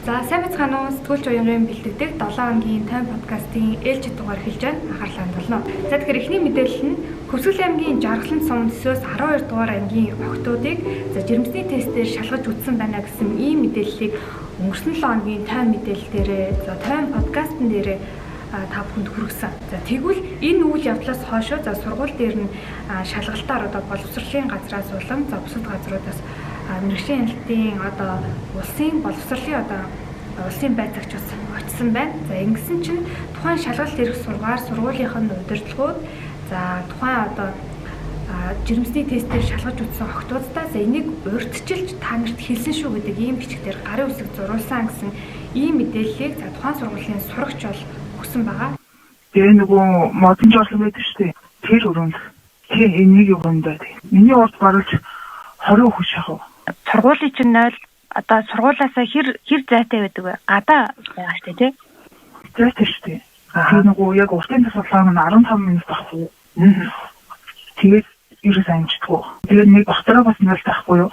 За сайн бацхан уу, сэтгүүлч уянгийн бэлтгэдэг 7 хоногийн тайм подкастын ээлжид дугаар хэлж байна. Анхаарлаа хандуулна. За тэгэхээр эхний мэдээлэл нь Хөвсгөл аймгийн Жаргалан сум төсөөс 12 дугаар ангийн охтуудыг жирэмсний тестээр шалгаж үзсэн байна гэсэн ийм мэдээллийг өнгөрсөн 7 хоногийн тайм мэдээлэл дээрээ тайм подкастн дээрээ та бүхэнд хүргэсэн. За тэгвэл энэ үйл явдлаас хойшоо сургууль дээр нь шалгалтаар боловсролын газраас улам бусад газруудаас мэргэжлийн хяналтын улсын боловсролын улсын байцаагч бас очсон байна. За ингэсэн чинь тухайн шалгалт эрх сургаар сургуулийнх нь удирдлагууд тухайн жирэмсний тестээр шалгаж үзсэн охтуудтай энийг урьдчилж та нарт хэлсэн шүү гэдэг ийм бичгээр гарын үсэг зурулсан гэсэн ийм мэдээллийг тухайн сургуулийн сурагч бол өгсөн байгаа. Тэгээ нөгөө модон жолоо байдаг шүү дээ. Тэр өрөөнд энийг өгөн байдаг. Миний урд баруулж 20 хүч яах вэ? Сургуулийн чинь 0 сургуулаасаа хэр зайтай байдаг вэ? Гадаа байгаа шүү дээ, тий? Зайтай шүү дээ. Тэр нөгөө яг уртын тасалгаа нь 15 минут байхгүй. Тэгээд ерөөс амжтгүй. Тэгээд нэг багтараа бас 0 тахгүй юу?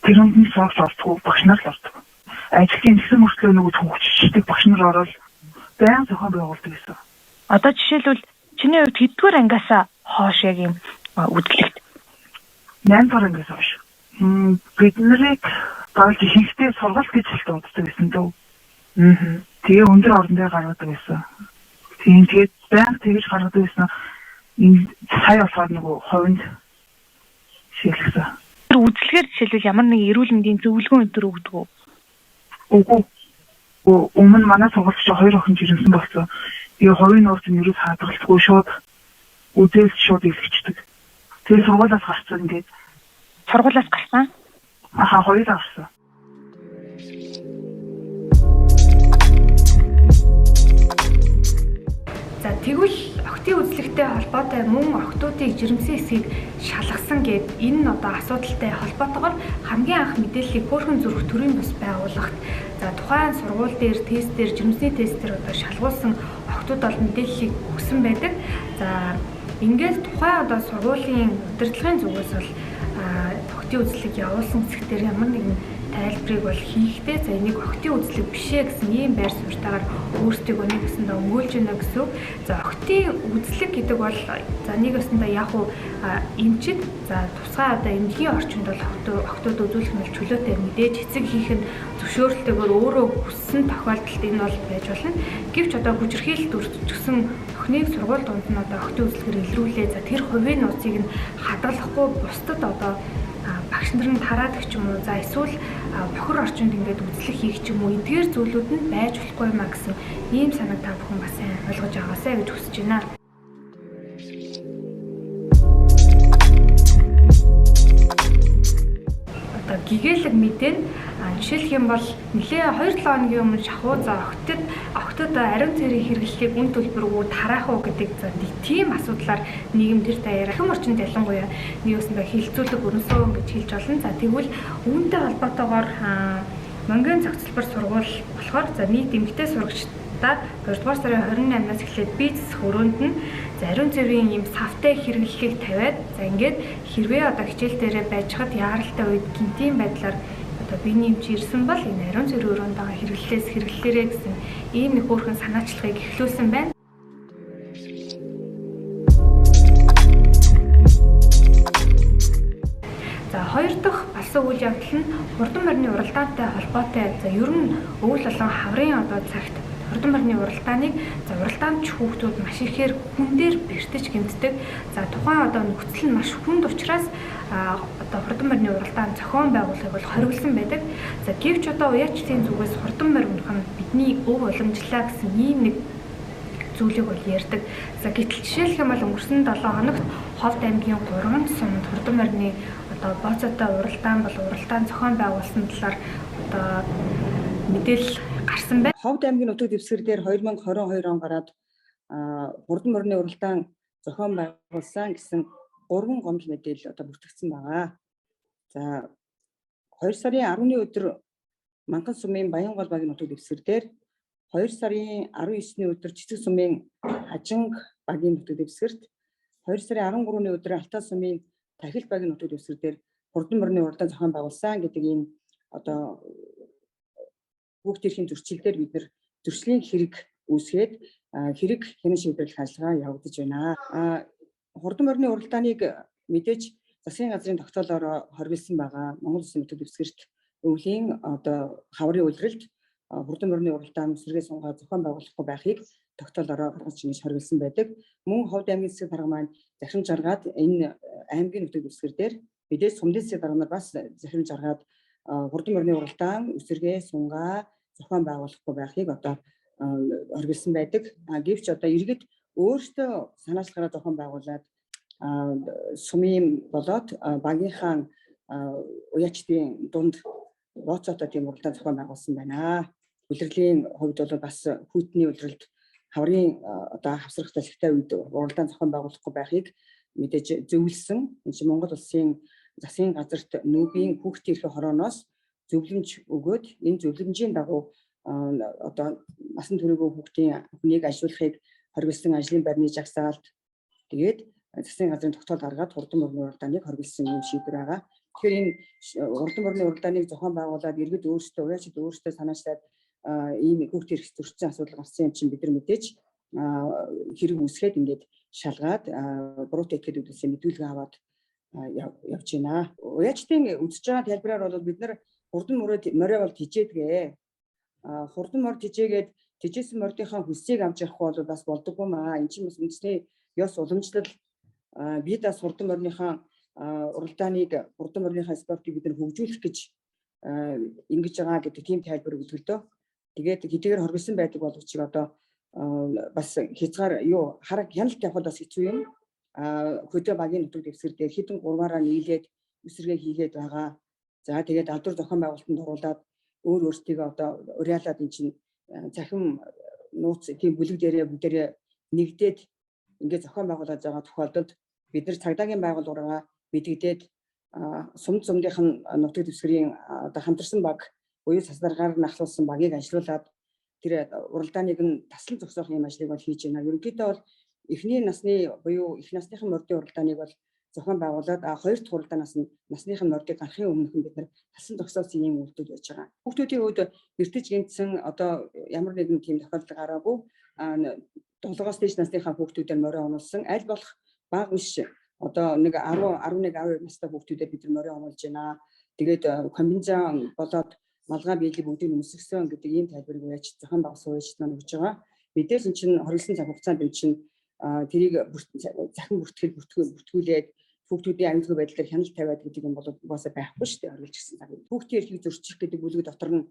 Тэрэнд нь сууж олдгүй багш нар л ордог. Ажлын нэгэн мөртлөө нөгөө төвчтэй багш нар ороод баян зохион байгуулдаг гэсэн. Одоо жишээлбэл чиний хувьд хэддүгээр ангиасаа хоош яг юм үдлэгт? 8 дугаар ангиас хойш. Бид нарыг болж ихэнхдээ сургалт гэж хэлдэг байсан дөө. Тэгээ өндөр орндоо гаргадаг байсан. Тэгээд баян тэгж гаргадаг байсан. Энэ сая болохоор нөгөө ховинд шилжсэн. Тэр үзлэгээр жишээлбэл ямар нэг эрүүл мэндийн зөвлөгөө өндөр өгдөг үү? Үгүй. Өмнө манай сургуульч 2 охин жирэмсэн болсон. Тэгээ ховын нууц нь ерөөс хадгалахгүй шууд үзээс шууд илгэждэг. Тэгээ сургуулиас гарсан ингээд. Сургуулиас гарсан? Хоёулаа гарсан. За тэгвэл охтын үзлэгтэй холбоотой мөн охтуудыг жирэмсэн хэсгийг шалгасан гэд энэ асуудалтай холбоотойгоор хамгийн анх мэдээллийг хөөрхөн зүрх төрийн бас байгуулагт тухайн сургууль дээр тестээр жирэмсний тестээр шалгуулсан охтууд бол мэдээллийг өгсөн байдаг. За ингээд тухайн сургуулийн удирдлагын зүгээс бол охтын үзлэг явуулсан хэсгээр ямар нэгэн тайлбарыг бол хийхдээ энийг охтын үзлэг бишээ гэсэн ийм байр суурийтайгаар өөрсдөө нэг гэсэндээ өмгөөлж байна гэсэн. За охтын үзлэг гэдэг бол нэг гэсэндээ яг эмчид тусгай эмнэлгийн орчинд бол охтууд үзүүлэх нь чөлөөтэй мэдээж эцэг хийх нь зөвшөөрөлтөөр өөрөө хүссэн тохиолдолд энэ бол байж болно. Гэвч хүчирхийлэлт өртчихсөн охиныг сургууль дунд нь охтын үзлэгээр илрүүлээ. Тэр хувийн нууцыг нь хадгалахгүй бусдад багш нар нь тараад гэх юм уу эсвэл бохир орчинд ингээд үзлэг хийх ч юм уу эдгээр зүйлүүд нь байж болохгүй юм а гэсэн ийм санаа та бүхэн бас ойлгож байгаасай гэж хүсэж байна. Гэгээлэг мэдээ нь жишээлх юм бол нэлээ 2-7 хоногийн өмнө шахуу охтод ариун цэрийн хэрэглэлийг үн төлбөргүй тараах уу гэдэг тийм асуудлаар нийгэм тэр даяар ахын орчинд ялангуяа нийгэмсэндээ хилцүүлэг өрнөсөн гэж хэлж болно. За тэгвэл үүнтэй холбоотойгоор Монгийн цогцлбор сургууль болохоор нийт эмэгтэй сурагчдаа 2-р сарын 28-наас эхлээд бие засах өрөөнд нь ариун цэврийн ийм савтай хэрэглэлийг тавиад ингээд хэрвээ хичээл дээрээ байж хад яаралтай үед гинтийн байдлаар биений эмч ирсэн бол энэ ариун цэврийн өрөөнд байгаа хэрэглэлээрээ гэсэн ийм нэг хөөрхөн санаачлагыг эхлүүлсэн байна. За хоёр дахь болсон үйл явдал нь хурдан морины уралдаантай холбоотой. Ер нь өвөл болон хаврын цагт хурдан морины уралдааныг уралдаанч хүүхдүүд маш ихээр хүн дээр бэртэж гэмтдэг. Тухайн нөхцөл нь маш хүнд учраас хурдан морины уралдаан зохион байгуулахыг бол хориглосон байдаг. Гэвч уяачлалын зүгээс хурдан морь унах нь бидний өв уламжлаа гэсэн ийм нэг зүйлийг бол ярьдаг. Гэтэл жишээлх юм бол өнгөрсөн 7 хоногт Ховд аймгийн 3 сумд хурдан морины бооцоотой уралдаан бол уралдаан зохион байгуулсан талаар мэдээлэл гарсан байна. Ховд аймгийн нутаг дэвсгэр дээр 2022 он гараад хурдан морины уралдаан зохион байгуулсан гэсэн 3 гомдол мэдээлэл бүртгэгдсэн байгаа. За 2 сарын 10-ны өдөр Манган сумын Баянгол багийн нутаг дэвсгэр дээр 2 сарын 19-ний өдөр Цэцэг сумын Хажинг багийн нутаг дэвсгэрт 2 сарын 13-ны өдөр Алтай сумын Тахил багийн нутаг дэвсгэр дээр хурдан морины уралдаан зохион байгуулсан гэдэг ийм бүгд эрхийн зөрчил дээр бид нар зөрчлийн хэрэг үүсгээд хэрэг хянан шийдвэрлэх ажиллагаа явагдаж байна. Хурдан морины уралдааныг мэдээж засгийн газрын тогтоолоор хоригдсан байгаа. Монгол Улсын нутаг дэвсгэрт өвлийн хаврын улиралд хурдан морины уралдаан сэргээ сунгаа зохион байгуулахгүй байхыг тогтоолоор гаргаж ингэж хоригдсан байдаг. Мөн Ховд аймгийн засгийн дарга маань захирамж гаргаад энэ аймгийн нутаг дэвсгэр дээр мэдээж сумдын засгийн дарга нар бас захирамж гаргаад хурдан морины уралдаан сэргээ сунгаа зохион байгуулахгүй байхыг хоригдсан байдаг. Гэвч иргэд өөртөө санаачлахаараа зохион байгуулад сумын болоод багийнхаа уяачдын дунд бооцоотой тийм уралдаан зохион байгуулсан байна. Улирлын хувьд бол бас хүйтний улиралд хаврын хавсрах залхитай үед уралдаан зохион байгуулахгүй байхыг мэдээж зөвлөсөн. Энэ чинь Монгол Улсын засгийн газарт нүүбийн хүүхдийн эрхийн хорооноос зөвлөмж өгөөд энэ зөвлөмжийн дагуу насан туршийн хүүхдийн хүнийг ажилуулахыг хоригдсан ажлын байрны жагсаалт тэгээд засгийн газрын тогтоол гаргаад хурдан морины уралдааныг хоригдсан юм шийдвэр байгаа. Тэгэхээр энэ хурдан морины уралдааныг зохион байгуулад иргэд өөрсдөө уяачид өөрсдөө санаачлаад ийм хүүхдийн эрх зөрчсөн асуудал гарсан юм чинь бид нар мэдээж хэрэг үүсгээд ингээд шалгаад буруутай этгээд үүдэлсэн мэдүүлгээ аваад явж байна. Уяачдын үзэж байгаа тайлбараар бол бид нар хурдан морой бол тижээдгээ. Хурдан морь тижээгээд тижээсэн мордынхаа хөлсийг авч явахгүй бол бас болдоггүй маа. Энд чинь бас үндэсний ёс уламжлал бид бас хурдан морьныхаа уралдааныг хурдан морьныхаа спортыг бид нар хөгжүүлэх гэж ингэж байгаа гэдэг тийм тайлбар өгдөг л дөө. Тэгээд хэдийгээр хоригдсан байдаг боловч бас хязгаар хараг хяналт явахад бас хэцүү юм. Хөдөө багийн нутаг дэвсгэр дээр хэдэн гурваараа нийлээд үсэргээ хийгээд байгаа. За тэгээд алдар зохион байгуулалтанд оруулаад өөртөө уриалаад эн чинь захим нууц тийм бүлэг дээрээ бүгдээрээ нэгдээд ингээд зохион байгуулаад байгаа тохиолдолд бид нар цагдаагийн байгууллагаараа мэдэгдээд сумдынх нь нутаг дэвсгэрийн хамтарсан баг буюу цасдаргаар нь ахлуулсан багийг ажилуулад тэр уралдааныг нь таслан зогсоох юм ажлыг бол хийж байна. Ерөнхийдөө бол эхний насны буюу их насныхан мордын уралдааныг бол зохион байгуулад хоёр дахь уралдаанаас нь насныхан мордыг гарахын өмнөх нь бид нар таслан зогсоосон юм үйлдэл байж байгаа. Хүүхдүүдийн хувьд эртэж гинцэн ямар нэгэн тийм тохиолдол гараагүй 7-оос дээш насныхаа хүүхдүүдээр морио онолсон аль болох бага биш нэг 10 11 12 настай хүүхдүүдээр бид нар морио онолж байна. Тэгээд комбинзон болоод малгай биелэг бүгдийг өсгсөн гэдэг ийм тайлбарыг уяач зохион байгуулсан уяачд маань өгч байгаа. Мэдээж энэ чинь хоригдсан цаг хугацаанд энэ чинь тэрийг захин бүртгүүлээд хүүхдүүдийн аймаггүй байдлаар хяналт тавиад гэдэг юм бол угаасаа байхгүй шүү дээ орилж гисэн цаг. Хүүхдийн эрхийг зөрчих гэдэг бүлэг дотор нь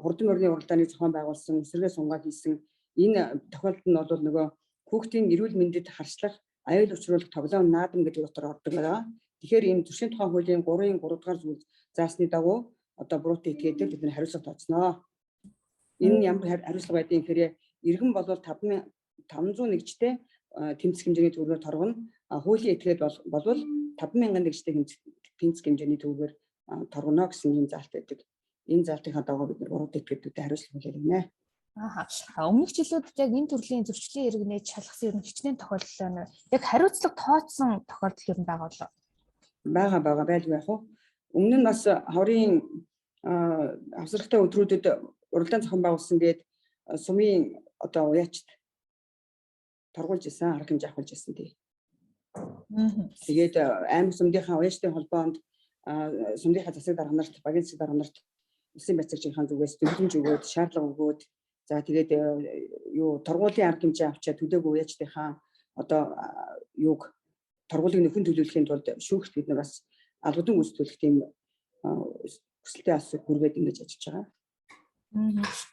хурдан морины уралдааныг зохион байгуулсан, эсрэгээ сунгаа хийсэн энэ тохиолдолд нь бол нөгөө хүүхдийн эрүүл мэндэд харьцлах, аюул учруулах тоглоом наадам гэдэг дотор ордог байгаа. Тэгэхээр энэ зөрчлийн тухай хуулийн 3-ын 3 дугаар зүйл заасны дагуу буруутай этгээдэг бид нар хариуцлага тооцноо. Энэ ямар хариуцлага байдгийг гэхээр иргэн бол 500 нэгжтэй тэмцэх хэмжээний төгрөгөөр торгоно. Хуулийн этгээд болвол 50000 нэгжтэй тэмцэх хэмжээний төгрөгөөр торгоно гэсэн юм заалт байдаг. Энэ заалтынхаа дагуу бид нар буруутай этгээдүүдэд хариуцлага хэлнэ. Өмнөх жилүүдэд яг энэ төрлийн зөрчлийн хэрэг нээж шалгасан ер нь хичнээн тохиолдол байна. Яг хариуцлага тооцсон тохиолдол ер нь байгаа болов. Бага байлгүй яах вэ? Өмнө нь бас хаврын авсрахтай өдрүүдэд уралдаан зохион байгуулсан гээд сумын уяачд торгуулж исэн, арга хэмжээ авахулж исэн тий. Тэгээд аймаг сумдынхаа уяачдын холбоонд сумдынхаа засаг дарга нарт, багийн засаг дарга нарт улсын байцаагчийн зүгээс зөвлөмж өгөөд, шаардлага өгөөд за тэгээд торгуулийн арга хэмжээ авчаад төлөөгүй уяачдынхаа торгуулийг нөхөн төлөвлөхийн тулд шүүхт бид нар бас албадан гүйцэтгүүлэх тийм хүсэлтэй асуулт бүргээд ингэж ажиллаж байгаа.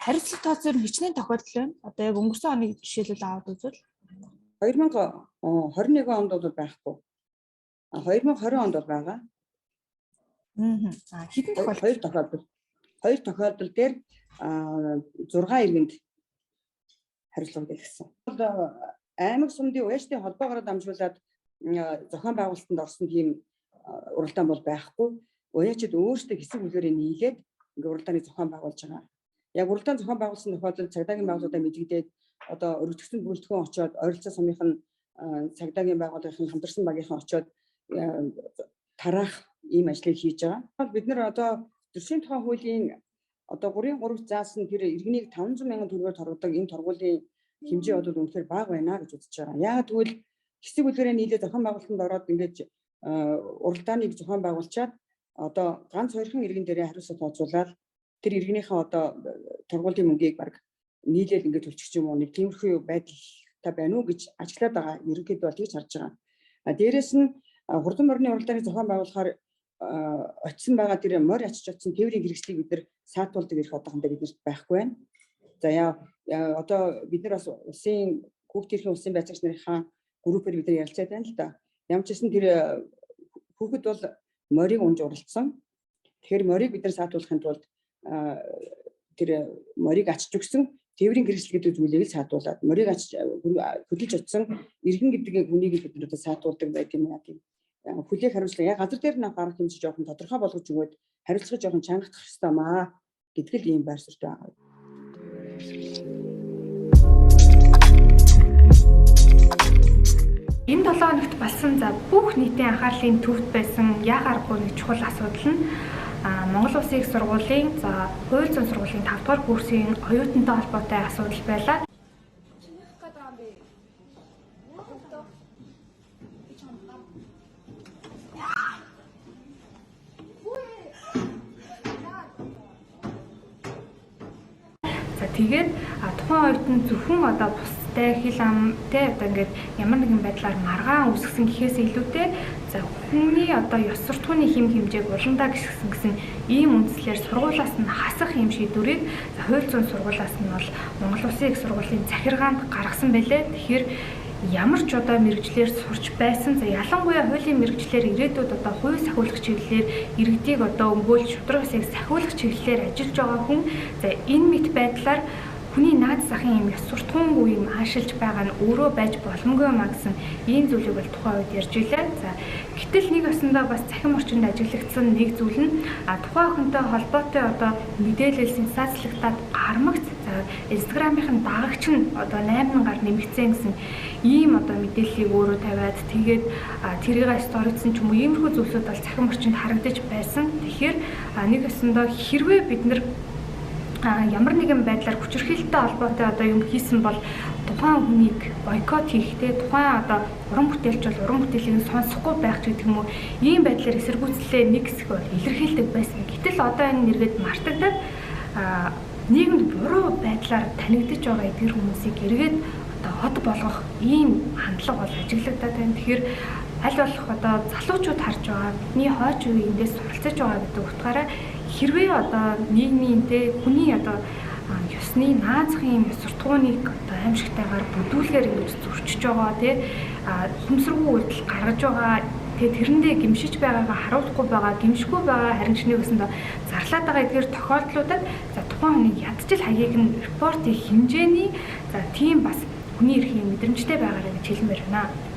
Хариуцлага тооцоор хичнээн тохиолдол байна. Яг өнгөрсөн оны жишээлбэл аваад үзвэл 2021 онд бол байхгүй. 2020 онд бол байгаа. Хэдэн тохиолдол? Хоёр тохиолдол дээр 6 иргэнд хариуцлага дэлгэсэн. Аймаг сумдын уяачдын холбоогоор дамжуулаад зохион байгуулалтанд орсон тийм уралдаан бол байхгүй. Уяачид өөрсдөө хэсэг бүлгээрээ нийлээд ингээ уралдааны зохион байгуулж байгаа. Яг уралдаан зохион байгуулсан тохиолдолд цагдаагийн байгууллагуудаа мэдэгдээд өргөтгсөн бүрэлдэхүүн очоод ойролцоо сумынхан цагдаагийн байгууллагын хамтарсан багийнхан очоод тараах ийм ажлыг хийж байгаа. Бид нар зөрчлийн тухай хуулийн одоо 3-3 заасан тэр иргэнийг 500 мянган төгрөгөөр торгодог энэ торгуулийн хэмжээ бол үнэхээр бага байна гэж үзэж байгаа. Яагаад гэвэл хэсэг үлгэрээ нийлээ зохион байгуулалтанд ороод ингэж уралдааныг зохион байгуулчаад одоо ганц хоёрхан иргэн дээрээ хариуцлага тооцоолаад тэр иргэнийхээ одоо торгуулийн мөнгийг баг нийлээл ингэж төлчих юм уу нэг тиймэрхүү байдалтай байна уу гэж ажиглаад байгаа. Ерөнхийдөө бол тэгж харж байгаа. Дээрээс нь хурдан морины уралдааныг зохион байгуулахаар очисон байгаа тэр морь ачиж очсон тээврийн хэрэгслийг бид нар саатуулдаг эрх одоохондоо биднэрт байхгүй байна. За одоо бид нар бас улсын хүүхд төрхийн улсын байцаагч нарынхаа группээр бид нар ярилцаад байна л да. Ямар ч гэсэн тэр хүүхэд бол морийг унж уралдсан. Тэгэхээр морийг бид нар саатуулахын тулд тэр морийг ачиж өгсөн тээврийн хэрэгсэл гэдэг зүйлийг л саатуулад морийг ачиж хөдөлж очсон иргэн гэдэг хүнийг бид нар одоо саатуулдаг байт юм яа тийм. Хүлээх хариуцлага яг газар дээр нь гарах хэмжээ жоохон тодорхой болгож өгөөд хариуцлага жоохон чангагдах хэрэгтэй маа гэдэг л ийм байр суурьтай байгаа. Энэ 7 хоногт болсон за бүх нийтийн анхаарлын төвд байсан яг аргагүй нэг чухал асуудал нь Монгол Улсын их сургуулийн за хууль зүйн сургуулийн 5 дугаар курсын оюутантай холбоотой асуудал байлаа. Тэгээд тухайн оюутан зөвхөн одоо бусдтай хил амтай одоо ингээд ямар нэгэн байдлаар маргаан үүсгэсэн гэхээс илүүтэй за хүний одоо ёс суртахууны хэм хэмжээг уландаа гисгсэн гэсэн ийм үндслээр сургуулиас нь хасах юм шийдвэрийг хууль зүйн сургуулиас нь бол Монгол Улсын их сургуулийн захиргаанд гаргасан байлээ. Тэгэхээр ямар ч одоо мэрэгчлэр сурч байсан за ялангуяа хуулийн мэрэгчлэр ирээдүйд одоо хувь сахиулах чиглэлээр иргэдийг одоо өмгөөлж шудраг усыг сахиулах чиглэлээр ажиллаж байгаа хүн за энэ мэт байдлаар хүний наад захын юм ёс суртахуунгүй юм аашилж байгаа нь өөрөө байж боломгүй маа гэсэн ийм зүйлийг бол тухайн үед ярьж илээ. За гэтэл нэг өсөндөө бас цахим орчинд ажиглагдсан нэг зүйл нь тухайн охинтой холбоотой одоо мэдээлэл сенсацлагдаад гармагц за Instagram-ын дагагч нь одоо 8,000-аар нэмэгдсэн гэсэн ийм одоо мэдээллийг өөрөө тавиад тэгээд тэрийг сторицсан ч юм уу иймэрхүү зүйлсүүд бол цахим орчинд харагдаж байсан. Тэгэхээр нэг өсөндөө хэрвээ бид нар ямар нэгэн байдлаар хүчирхийлэлтэй холбоотой одоо юм хийсэн бол тухайн хүнийг бойкот хийхдээ тухайн одоо уран бүтээлч бол уран бүтээлийг сонсохгүй байх ч гэдэг юм уу ийм байдлаар эсэргүүцлээ нэг хэсэг бол илэрхийлдэг байсан. Гэтэл одоо энэ нэргээд мартагдаад нийгэмд буруу байдлаар танигдж байгаа эдгээр хүмүүсийг эргээд одоо хот болгох ийм хандлага бол ажиглагдаад байна. Тэгэхээр аль болох одоо залуучууд харж байгаа бидний хойч үеийн эндээс суралцаж байгаа гэдэг утгаараа хэрвээ одоо нийгмийн хүний одоо ёсны наазахын ёс суртахууныг одоо аимшигтайгаар бүдүүлгээр ингэж зөрчиж байгаа хүмсрэггүй үйлдэл гаргаж байгаа тэрэндээ гимшиж байгаагаа харуулахгүй байгаа гимшгүй байгаа харин ч нэг өсөндөө зарлаад байгаа эдгээр тохиолдлуудад за тухайн хүний ядчил хаягийг нь репортын хэмжээний за тийм бас хүний эрхийн мэдрэмжтэй байгаараа гэж хэлмээр байна.